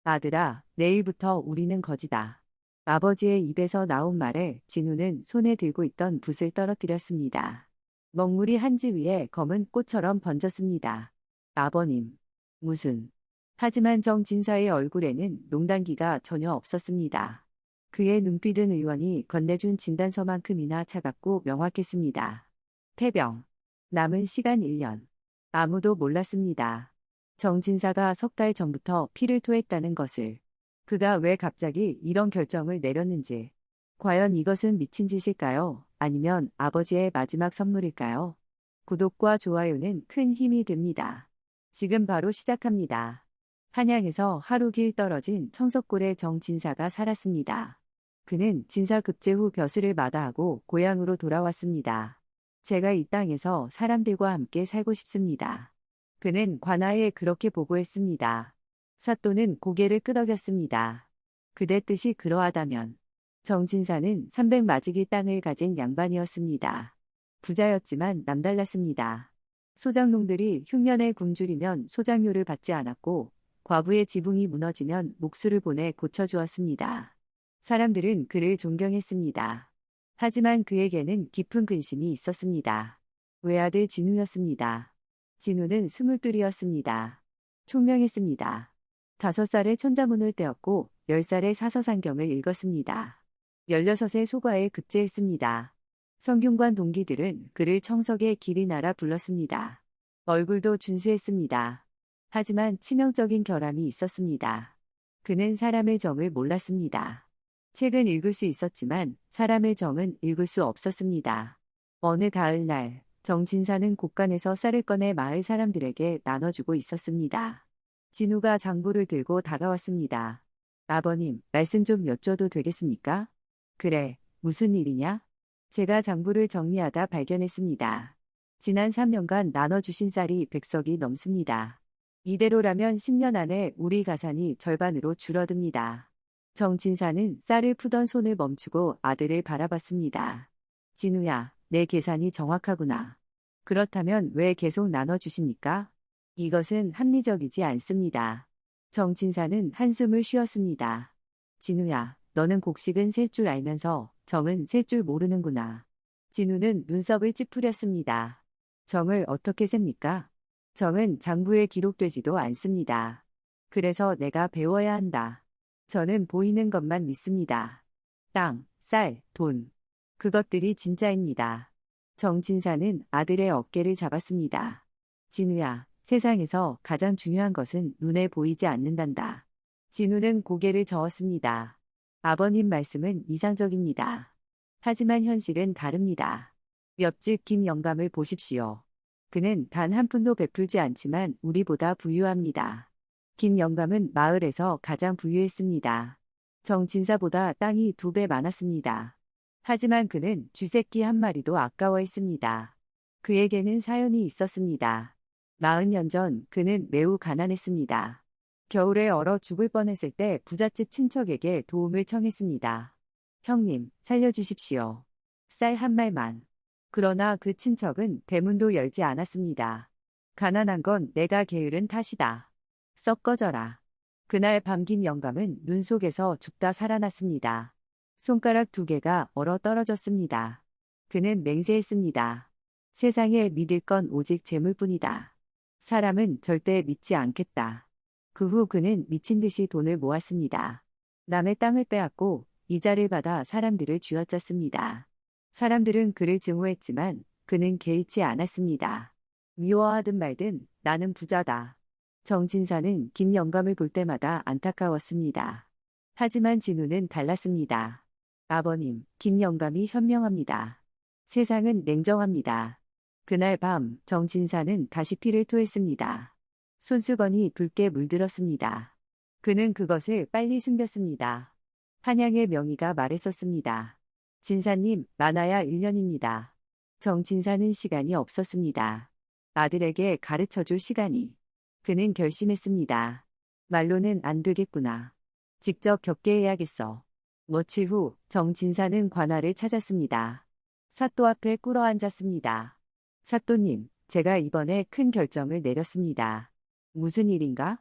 아들아, 내일부터 우리는 거지다. 아버지의 입에서 나온 말에 진우는 손에 들고 있던 붓을 떨어뜨렸습니다. 먹물이 한지 위에 검은 꽃처럼 번졌습니다. 아버님, 무슨. 하지만 정진사의 얼굴에는 농단기가 전혀 없었습니다. 그의 눈빛은 의원이 건네준 진단서만큼이나 차갑고 명확했습니다. 폐병. 남은 시간 1년. 아무도 몰랐습니다. 정진사가 석 달 전부터 피를 토했다는 것을. 그가 왜 갑자기 이런 결정을 내렸는지. 과연 이것은 미친 짓일까요? 아니면 아버지의 마지막 선물일까요? 구독과 좋아요는 큰 힘이 됩니다. 지금 바로 시작합니다. 한양에서 하루 길 떨어진 청석골의 정진사가 살았습니다. 그는 진사급제 후 벼슬을 마다하고 고향으로 돌아왔습니다. 제가 이 땅에서 사람들과 함께 살고 싶습니다. 그는 관아에 그렇게 보고했습니다. 사또는 고개를 끄덕였습니다. 그대 뜻이 그러하다면. 정진사는 300마지기 땅을 가진 양반이었습니다. 부자였지만 남달랐습니다. 소장농들이 흉년에 굶주리면 소장료를 받지 않았고 과부의 지붕이 무너지면 목수를 보내 고쳐주었습니다. 사람들은 그를 존경했습니다. 하지만 그에게는 깊은 근심이 있었습니다. 외아들 진우였습니다. 진우는 22이었습니다. 총명했습니다. 5살에 천자문을 떼었고 10살에 사서상경을 읽었습니다. 16에 소과에 급제했습니다. 성균관 동기들은 그를 청석의 길이 나라 불렀습니다. 얼굴도 준수했습니다. 하지만 치명적인 결함이 있었습니다. 그는 사람의 정을 몰랐습니다. 책은 읽을 수 있었지만 사람의 정은 읽을 수 없었습니다. 어느 가을날 정진사는 곳간에서 쌀을 꺼내 마을 사람들에게 나눠주고 있었습니다. 진우가 장부를 들고 다가왔습니다. 아버님, 말씀 좀 여쭤도 되겠습니까? 그래, 무슨 일이냐? 제가 장부를 정리하다 발견했습니다. 지난 3년간 나눠주신 쌀이 100석이 넘습니다. 이대로라면 10년 안에 우리 가산이 절반으로 줄어듭니다. 정진사는 쌀을 푸던 손을 멈추고 아들을 바라봤습니다. 진우야, 내 계산이 정확하구나. 그렇다면 왜 계속 나눠주십니까? 이것은 합리적이지 않습니다. 정진사는 한숨을 쉬었습니다. 진우야, 너는 곡식은 셀 줄 알면서 정은 셀 줄 모르는구나. 진우는 눈썹을 찌푸렸습니다. 정을 어떻게 셉니까? 정은 장부에 기록되지도 않습니다. 그래서 내가 배워야 한다. 저는 보이는 것만 믿습니다. 땅, 쌀, 돈. 그것들이 진짜입니다. 정진사는 아들의 어깨를 잡았습니다. 진우야, 세상에서 가장 중요한 것은 눈에 보이지 않는단다. 진우는 고개를 저었습니다. 아버님 말씀은 이상적입니다. 하지만 현실은 다릅니다. 옆집 김 영감을 보십시오. 그는 단 한 푼도 베풀지 않지만 우리보다 부유합니다. 김 영감은 마을에서 가장 부유했습니다. 정진사보다 땅이 2배 많았습니다. 하지만 그는 쥐새끼 한 마리도 아까워했습니다. 그에게는 사연이 있었습니다. 40년 전 그는 매우 가난했습니다. 겨울에 얼어 죽을 뻔했을 때 부잣집 친척에게 도움을 청했습니다. 형님, 살려주십시오. 쌀 한 말만. 그러나 그 친척은 대문도 열지 않았습니다. 가난한 건 내가 게으른 탓이다. 썩 꺼져라. 그날 밤 김 영감은 눈 속에서 죽다 살아났습니다. 손가락 2개가 얼어 떨어졌습니다. 그는 맹세했습니다. 세상에 믿을 건 오직 재물뿐이다. 사람은 절대 믿지 않겠다. 그 후 그는 미친 듯이 돈을 모았습니다. 남의 땅을 빼앗고 이자를 받아 사람들을 쥐어짰습니다. 사람들은 그를 증오했지만 그는 개의치 않았습니다. 미워하든 말든 나는 부자다. 정진사는 김 영감을 볼 때마다 안타까웠습니다. 하지만 진우는 달랐습니다. 아버님, 김 영감이 현명합니다. 세상은 냉정합니다. 그날 밤 정진사는 다시 피를 토했습니다. 손수건이 붉게 물들었습니다. 그는 그것을 빨리 숨겼습니다. 한양의 명의가 말했었습니다. 진사님, 많아야 1년입니다. 정진사는 시간이 없었습니다. 아들에게 가르쳐줄 시간이. 그는 결심했습니다. 말로는 안 되겠구나. 직접 겪게 해야겠어. 며칠 후 정진사는 관아를 찾았습니다. 사또 앞에 꿇어 앉았습니다. 사또님, 제가 이번에 큰 결정을 내렸습니다. 무슨 일인가?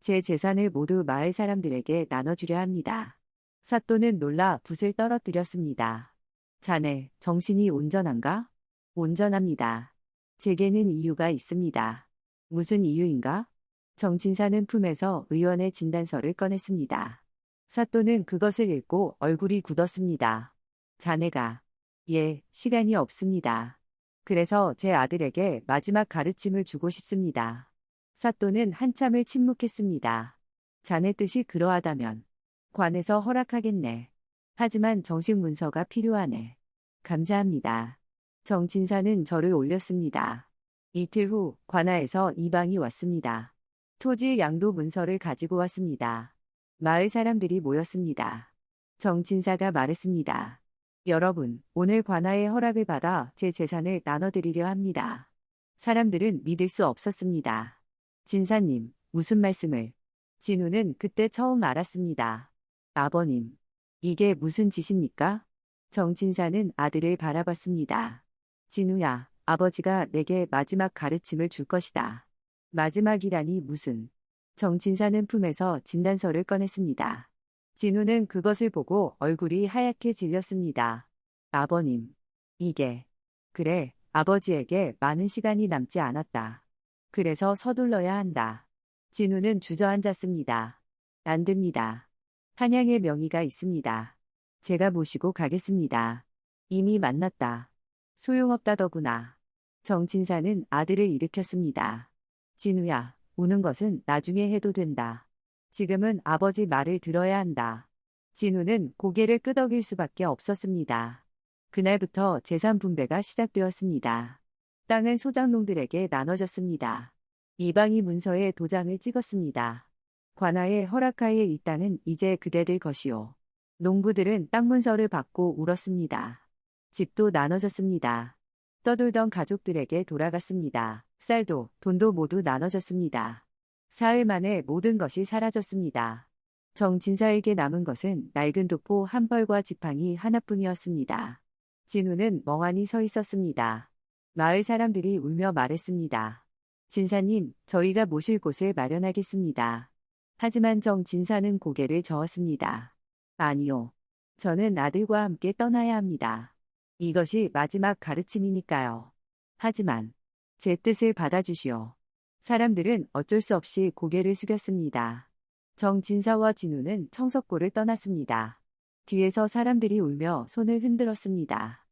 제 재산을 모두 마을 사람들에게 나눠주려 합니다. 사또는 놀라 붓을 떨어뜨렸습니다. 자네, 정신이 온전한가? 온전합니다. 제게는 이유가 있습니다. 무슨 이유인가? 정진사는 품에서 의원의 진단서를 꺼냈습니다. 사또는 그것을 읽고 얼굴이 굳었습니다. 자네가. 예, 시간이 없습니다. 그래서 제 아들에게 마지막 가르침을 주고 싶습니다. 사또는 한참을 침묵했습니다. 자네 뜻이 그러하다면 관에서 허락하겠네. 하지만 정식 문서가 필요하네. 감사합니다. 정진사는 절을 올렸습니다. 이틀 후 관아에서 이방이 왔습니다. 토지 양도 문서를 가지고 왔습니다. 마을 사람들이 모였습니다. 정진사가 말했습니다. 여러분, 오늘 관아의 허락을 받아 제 재산을 나눠드리려 합니다. 사람들은 믿을 수 없었습니다. 진사님, 무슨 말씀을? 진우는 그때 처음 알았습니다. 아버님, 이게 무슨 짓입니까? 정진사는 아들을 바라봤습니다. 진우야, 아버지가 내게 마지막 가르침을 줄 것이다. 마지막이라니 무슨. 정진사는 품에서 진단서를 꺼냈습니다. 진우는 그것을 보고 얼굴이 하얗게 질렸습니다. 아버님, 이게. 그래, 아버지에게 많은 시간이 남지 않았다. 그래서 서둘러야 한다. 진우는 주저앉았습니다. 안 됩니다. 한양의 명의가 있습니다. 제가 모시고 가겠습니다. 이미 만났다. 소용없다더구나. 정진사는 아들을 일으켰습니다. 진우야, 우는 것은 나중에 해도 된다. 지금은 아버지 말을 들어야 한다. 진우는 고개를 끄덕일 수밖에 없었습니다. 그날부터 재산 분배가 시작되었습니다. 땅은 소장농들에게 나눠졌습니다. 이방이 문서에 도장을 찍었습니다. 관아의 허락하에 이 땅은 이제 그대들 것이오. 농부들은 땅 문서를 받고 울었습니다. 집도 나눠졌습니다. 떠돌던 가족들에게 돌아갔습니다. 쌀도 돈도 모두 나눠졌습니다. 사흘 만에 모든 것이 사라졌습니다. 정진사에게 남은 것은 낡은 도포 한 벌과 지팡이 하나뿐이었습니다. 진우는 멍하니 서 있었습니다. 마을 사람들이 울며 말했습니다. 진사님, 저희가 모실 곳을 마련하겠습니다. 하지만 정진사는 고개를 저었습니다. 아니요. 저는 아들과 함께 떠나야 합니다. 이것이 마지막 가르침이니까요. 하지만 제 뜻을 받아주시오. 사람들은 어쩔 수 없이 고개를 숙였습니다. 정진사와 진우는 청석골을 떠났습니다. 뒤에서 사람들이 울며 손을 흔들었습니다.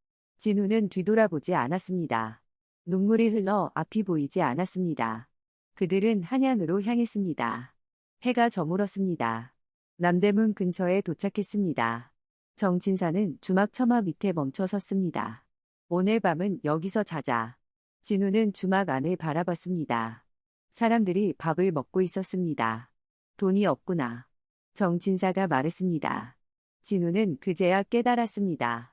진우는 뒤돌아보지 않았습니다. 눈물이 흘러 앞이 보이지 않았습니다. 그들은 한양으로 향했습니다. 해가 저물었습니다. 남대문 근처에 도착했습니다. 정진사는 주막 처마 밑에 멈춰 섰습니다. 오늘 밤은 여기서 자자. 진우는 주막 안을 바라봤습니다. 사람들이 밥을 먹고 있었습니다. 돈이 없구나. 정진사가 말했습니다. 진우는 그제야 깨달았습니다.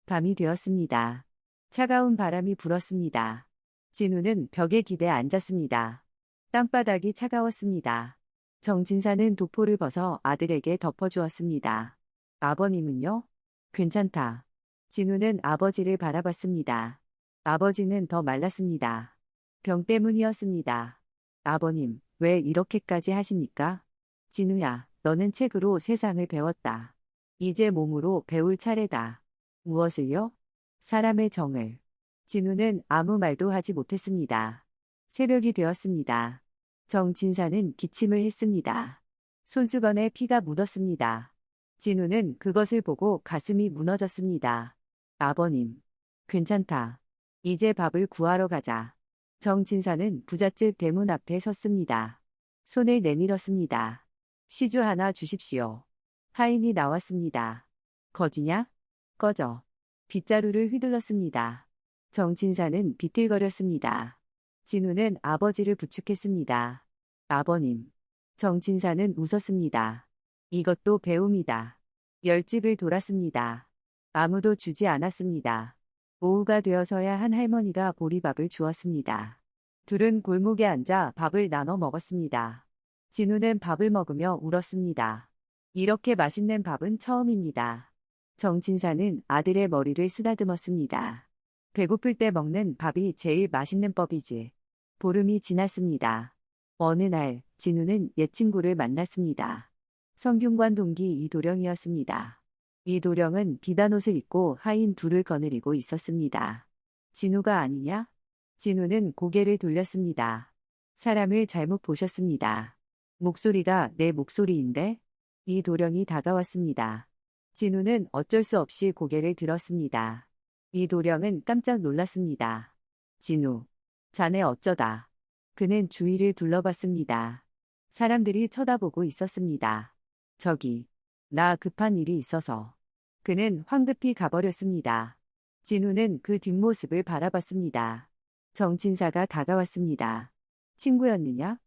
밤이 되었습니다. 차가운 바람이 불었습니다. 진우는 벽에 기대 앉았습니다. 땅바닥이 차가웠습니다. 정진사는 도포를 벗어 아들에게 덮어주었습니다. 아버님은요? 괜찮다. 진우는 아버지를 바라봤습니다. 아버지는 더 말랐습니다. 병 때문이었습니다. 아버님, 왜 이렇게까지 하십니까? 진우야, 너는 책으로 세상을 배웠다. 이제 몸으로 배울 차례다. 무엇을요? 사람의 정을. 진우는 아무 말도 하지 못했습니다. 새벽이 되었습니다. 정진사는 기침을 했습니다. 손수건에 피가 묻었습니다. 진우는 그것을 보고 가슴이 무너졌습니다. 아버님, 괜찮다. 이제 밥을 구하러 가자. 정진사는 부잣집 대문 앞에 섰습니다. 손을 내밀었습니다. 시주 하나 주십시오. 하인이 나왔습니다. 거지냐? 꺼져. 빗자루를 휘둘렀습니다. 정진사는 비틀거렸습니다. 진우는 아버지를 부축했습니다. 아버님. 정진사는 웃었습니다. 이것도 배움이다. 열집을 돌았습니다. 아무도 주지 않았습니다. 오후가 되어서야 한 할머니가 보리밥을 주었습니다. 둘은 골목에 앉아 밥을 나눠 먹었습니다. 진우는 밥을 먹으며 울었습니다. 이렇게 맛있는 밥은 처음입니다. 정진사는 아들의 머리를 쓰다듬었습니다. 배고플 때 먹는 밥이 제일 맛있는 법이지. 보름이 지났습니다. 어느 날 진우는 옛 친구를 만났습니다. 성균관 동기 이도령이었습니다. 이도령은 비단 옷을 입고 하인 둘을 거느리고 있었습니다. 진우가 아니냐? 진우는 고개를 돌렸습니다. 사람을 잘못 보셨습니다. 목소리가 내 목소리인데? 이도령이 다가왔습니다. 진우는 어쩔 수 없이 고개를 들었습니다. 이도령은 깜짝 놀랐습니다. 진우, 자네 어쩌다. 그는 주위를 둘러봤습니다. 사람들이 쳐다보고 있었습니다. 저기, 나 급한 일이 있어서. 그는 황급히 가버렸습니다. 진우는 그 뒷모습을 바라봤습니다. 정진사가 다가왔습니다. 친구였느냐?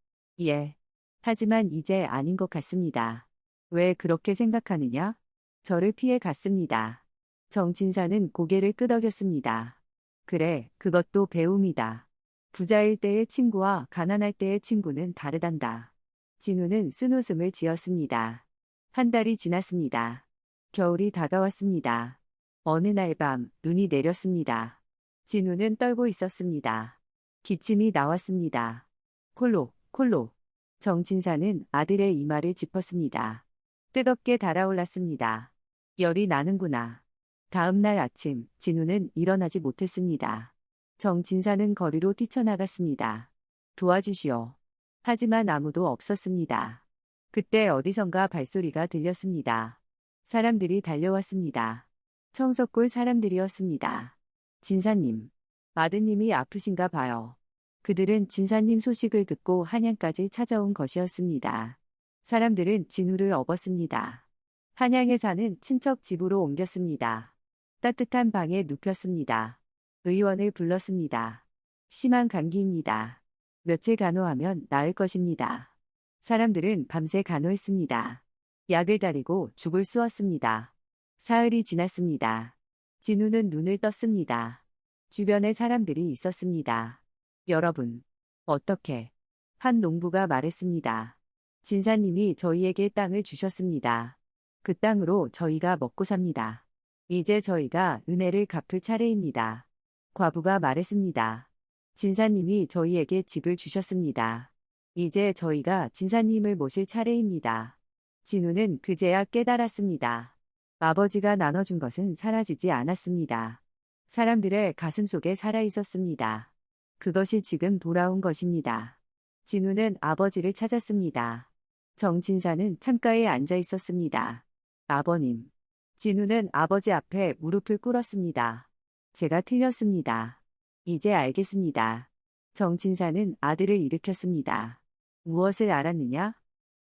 예. 하지만 이제 아닌 것 같습니다. 왜 그렇게 생각하느냐? 저를 피해 갔습니다. 정진사는 고개를 끄덕였습니다. 그래, 그것도 배움이다. 부자일 때의 친구와 가난할 때의 친구는 다르단다. 진우는 쓴웃음을 지었습니다. 한 달이 지났습니다. 겨울이 다가왔습니다. 어느 날 밤 눈이 내렸습니다. 진우는 떨고 있었습니다. 기침이 나왔습니다. 콜록, 콜록. 정진사는 아들의 이마를 짚었습니다. 뜨겁게 달아올랐습니다. 열이 나는구나. 다음 날 아침 진우는 일어나지 못했습니다. 정진사는 거리로 뛰쳐나갔습니다. 도와주시오. 하지만 아무도 없었습니다. 그때 어디선가 발소리가 들렸습니다. 사람들이 달려왔습니다. 청석골 사람들이었습니다. 진사님, 아드님이 아프신가 봐요. 그들은 진사님 소식을 듣고 한양까지 찾아온 것이었습니다. 사람들은 진우를 업었습니다. 한양에 사는 친척 집으로 옮겼습니다. 따뜻한 방에 눕혔습니다. 의원을 불렀습니다. 심한 감기입니다. 며칠 간호하면 나을 것입니다. 사람들은 밤새 간호했습니다. 약을 다리고 죽을 쑤었습니다. 사흘이 지났습니다. 진우는 눈을 떴습니다. 주변에 사람들이 있었습니다. 여러분, 어떻게? 한 농부가 말했습니다. 진사님이 저희에게 땅을 주셨습니다. 그 땅으로 저희가 먹고 삽니다. 이제 저희가 은혜를 갚을 차례입니다. 과부가 말했습니다. 진사님이 저희에게 집을 주셨습니다. 이제 저희가 진사님을 모실 차례입니다. 진우는 그제야 깨달았습니다. 아버지가 나눠준 것은 사라지지 않았습니다. 사람들의 가슴 속에 살아있었습니다. 그것이 지금 돌아온 것입니다. 진우는 아버지를 찾았습니다. 정진사는 창가에 앉아 있었습니다. 아버님. 진우는 아버지 앞에 무릎을 꿇었습니다. 제가 틀렸습니다. 이제 알겠습니다. 정진사는 아들을 일으켰습니다. 무엇을 알았느냐?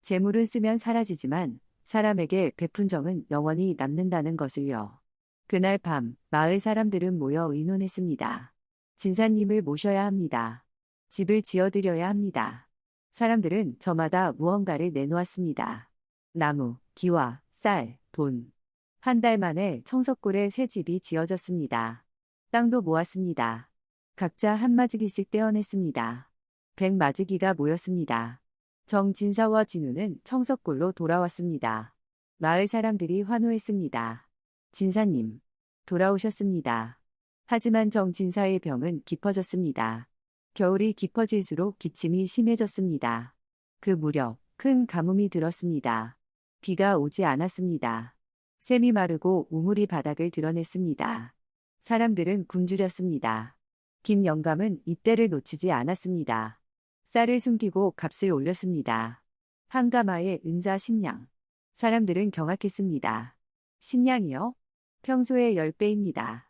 재물은 쓰면 사라지지만 사람에게 베푼 정은 영원히 남는다는 것을요. 그날 밤 마을 사람들은 모여 의논했습니다. 진사님을 모셔야 합니다. 집을 지어드려야 합니다. 사람들은 저마다 무언가를 내놓았습니다. 나무, 기와, 쌀, 돈. 한 달 만에 청석골에 새 집이 지어졌습니다. 땅도 모았습니다. 각자 한 마지기씩 떼어냈습니다. 100마지기가 모였습니다. 정진사와 진우는 청석골로 돌아왔습니다. 마을 사람들이 환호했습니다. 진사님, 돌아오셨습니다. 하지만 정진사의 병은 깊어졌습니다. 겨울이 깊어질수록 기침이 심해졌습니다. 그 무렵 큰 가뭄이 들었습니다. 비가 오지 않았습니다. 샘이 마르고 우물이 바닥을 드러냈습니다. 사람들은 굶주렸습니다. 김영감은 이때를 놓치지 않았습니다. 쌀을 숨기고 값을 올렸습니다. 한 가마에 은자 10냥. 사람들은 경악했습니다. 10냥이요? 평소의 10배입니다.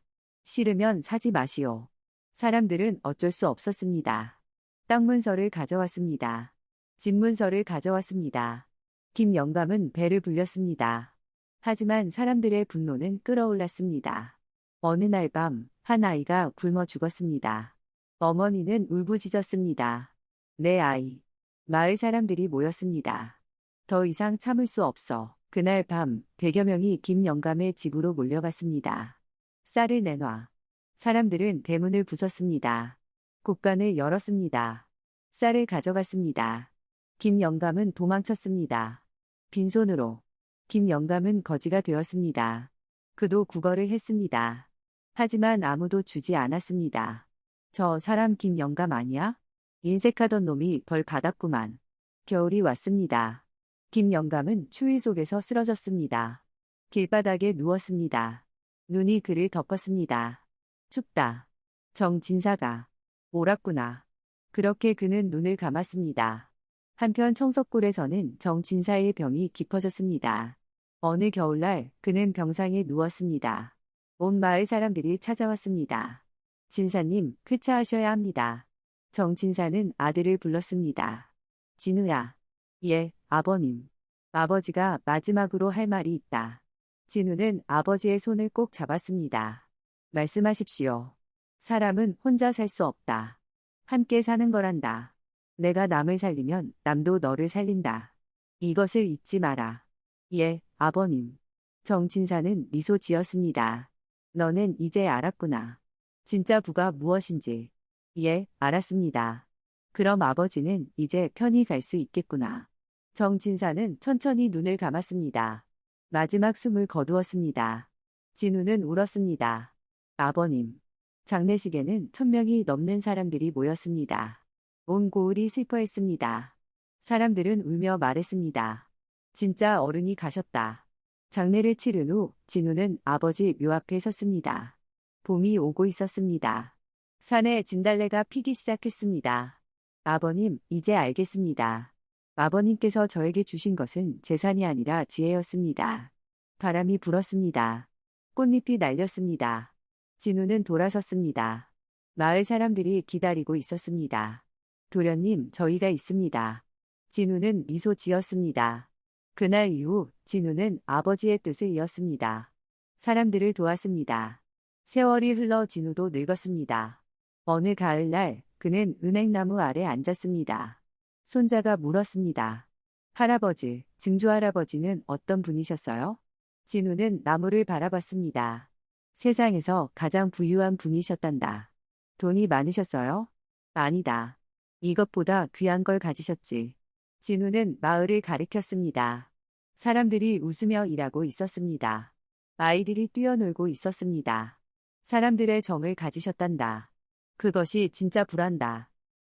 싫으면 사지 마시오. 사람들은 어쩔 수 없었습니다. 땅 문서를 가져왔습니다. 집 문서를 가져왔습니다. 김영감은 배를 불렸습니다. 하지만 사람들의 분노는 끓어올랐습니다. 어느 날 밤 한 아이가 굶어 죽었습니다. 어머니는 울부짖었습니다. 내 아이. 마을 사람들이 모였습니다. 더 이상 참을 수 없어. 그날 밤 100여 명이 김영감의 집으로 몰려갔습니다. 쌀을 내놔. 사람들은 대문을 부쉈습니다. 곳간을 열었습니다. 쌀을 가져갔습니다. 김영감은 도망쳤습니다. 빈손으로. 김영감은 거지가 되었습니다. 그도 구걸을 했습니다. 하지만 아무도 주지 않았습니다. 저 사람 김영감 아니야? 인색하던 놈이 벌 받았구만. 겨울이 왔습니다. 김영감은 추위 속에서 쓰러졌습니다. 길바닥에 누웠습니다. 눈이 그를 덮었습니다. 춥다. 정진사가 옳았구나. 그렇게 그는 눈을 감았습니다. 한편 청석골에서는 정진사의 병이 깊어졌습니다. 어느 겨울날 그는 병상에 누웠습니다. 온 마을 사람들이 찾아왔습니다. 진사님, 쾌차하셔야 합니다. 정진사는 아들을 불렀습니다. 진우야. 예, 아버님. 아버지가 마지막으로 할 말이 있다. 진우는 아버지의 손을 꼭 잡았습니다. 말씀하십시오. 사람은 혼자 살 수 없다. 함께 사는 거란다. 내가 남을 살리면 남도 너를 살린다. 이것을 잊지 마라. 예, 아버님. 정진사는 미소 지었습니다. 너는 이제 알았구나. 진짜 부가 무엇인지. 예, 알았습니다. 그럼 아버지는 이제 편히 갈 수 있겠구나. 정진사는 천천히 눈을 감았습니다. 마지막 숨을 거두었습니다. 진우는 울었습니다. 아버님. 장례식에는 1000명이 넘는 사람들이 모였습니다. 온 고을이 슬퍼했습니다. 사람들은 울며 말했습니다. 진짜 어른이 가셨다. 장례를 치른 후 진우는 아버지 묘 앞에 섰습니다. 봄이 오고 있었습니다. 산에 진달래가 피기 시작했습니다. 아버님, 이제 알겠습니다. 아버님께서 저에게 주신 것은 재산이 아니라 지혜였습니다. 바람이 불었습니다. 꽃잎이 날렸습니다. 진우는 돌아섰습니다. 마을 사람들이 기다리고 있었습니다. 도련님, 저희가 있습니다. 진우는 미소 지었습니다. 그날 이후 진우는 아버지의 뜻을 이었습니다. 사람들을 도왔습니다. 세월이 흘러 진우도 늙었습니다. 어느 가을날 그는 은행나무 아래 앉았습니다. 손자가 물었습니다. 할아버지, 증조할아버지는 어떤 분이셨어요? 진우는 나무를 바라봤습니다. 세상에서 가장 부유한 분이셨단다. 돈이 많으셨어요? 아니다. 이것보다 귀한 걸 가지셨지. 진우는 마을을 가리켰습니다. 사람들이 웃으며 일하고 있었습니다. 아이들이 뛰어놀고 있었습니다. 사람들의 정을 가지셨단다. 그것이 진짜 부란다.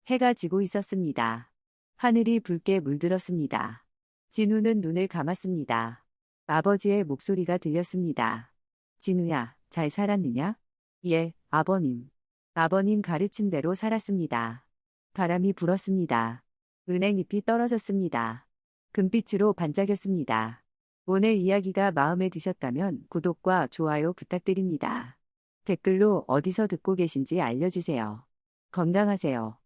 해가 지고 있었습니다. 하늘이 붉게 물들었습니다. 진우는 눈을 감았습니다. 아버지의 목소리가 들렸습니다. 진우야, 잘 살았느냐? 예, 아버님. 아버님 가르친 대로 살았습니다. 바람이 불었습니다. 은행잎이 떨어졌습니다. 금빛으로 반짝였습니다. 오늘 이야기가 마음에 드셨다면 구독과 좋아요 부탁드립니다. 댓글로 어디서 듣고 계신지 알려주세요. 건강하세요.